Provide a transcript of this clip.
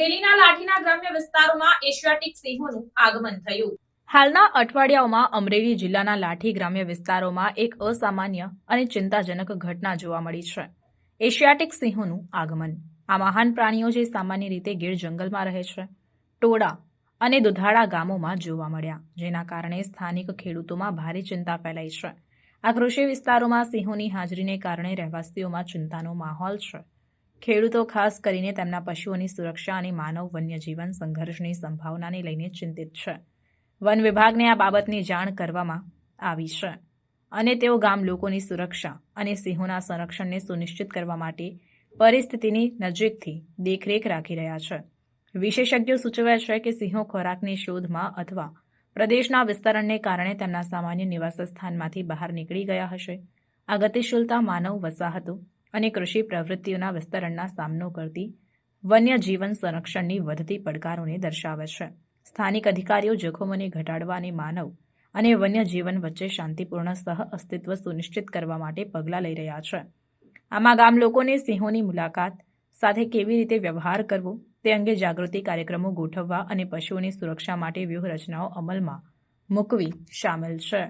અમરેલીના લાઠીના ગ્રામ્ય વિસ્તારોમાં એશિયાટિક સિંહોનું આગમન થયું। હાલના અઠવાડિયાઓમાં અમરેલી જિલ્લાના લાઠી ગ્રામ્ય વિસ્તારોમાં એક અસામાન્ય અને ચિંતાજનક ઘટના જોવા મળી છે। એશિયાટિક સિંહોનું આગમન। આ મહાન પ્રાણીઓ જે સામાન્ય રીતે ગીર જંગલમાં રહે છે, ટોડા અને દુધાળા ગામોમાં જોવા મળ્યા, જેના કારણે સ્થાનિક ખેડૂતોમાં ભારે ચિંતા ફેલાઈ છે। આ કૃષિ વિસ્તારોમાં સિંહોની હાજરીને કારણે રહેવાસીઓમાં ચિંતાનો માહોલ છે। ખેડૂતો ખાસ કરીને તેમના પશુઓની સુરક્ષા અને માનવ વન્યજીવન સંઘર્ષની સંભાવનાને લઈને ચિંતિત છે। વન વિભાગને આ બાબતની જાણ કરવામાં આવી છે અને તેઓ ગામ લોકોની સુરક્ષા અને સિંહોના સંરક્ષણને સુનિશ્ચિત કરવા માટે પરિસ્થિતિની નજીકથી દેખરેખ રાખી રહ્યા છે। વિશેષજ્ઞો સૂચવે છે કે સિંહો ખોરાકની શોધમાં અથવા પ્રદેશના વિસ્તરણને કારણે તેમના સામાન્ય નિવાસસ્થાનમાંથી બહાર નીકળી ગયા હશે। આ ગતિશીલતા માનવ વસાહતો અને કૃષિ પ્રવૃત્તિઓના વિસ્તરણના સામનો કરતી વન્યજીવન સંરક્ષણની વધતી પડકારોને દર્શાવે છે। સ્થાનિક અધિકારીઓ જોખમોને ઘટાડવા અને માનવ અને વન્યજીવન વચ્ચે શાંતિપૂર્ણ સહઅસ્તિત્વ સુનિશ્ચિત કરવા માટે પગલાં લઈ રહ્યા છે। આમાં ગામ લોકોને સિંહોની મુલાકાત સાથે કેવી રીતે વ્યવહાર કરવો તે અંગે જાગૃતિ કાર્યક્રમો ગોઠવવા અને પશુઓની સુરક્ષા માટે વ્યૂહરચનાઓ અમલમાં મૂકવી શામેલ છે।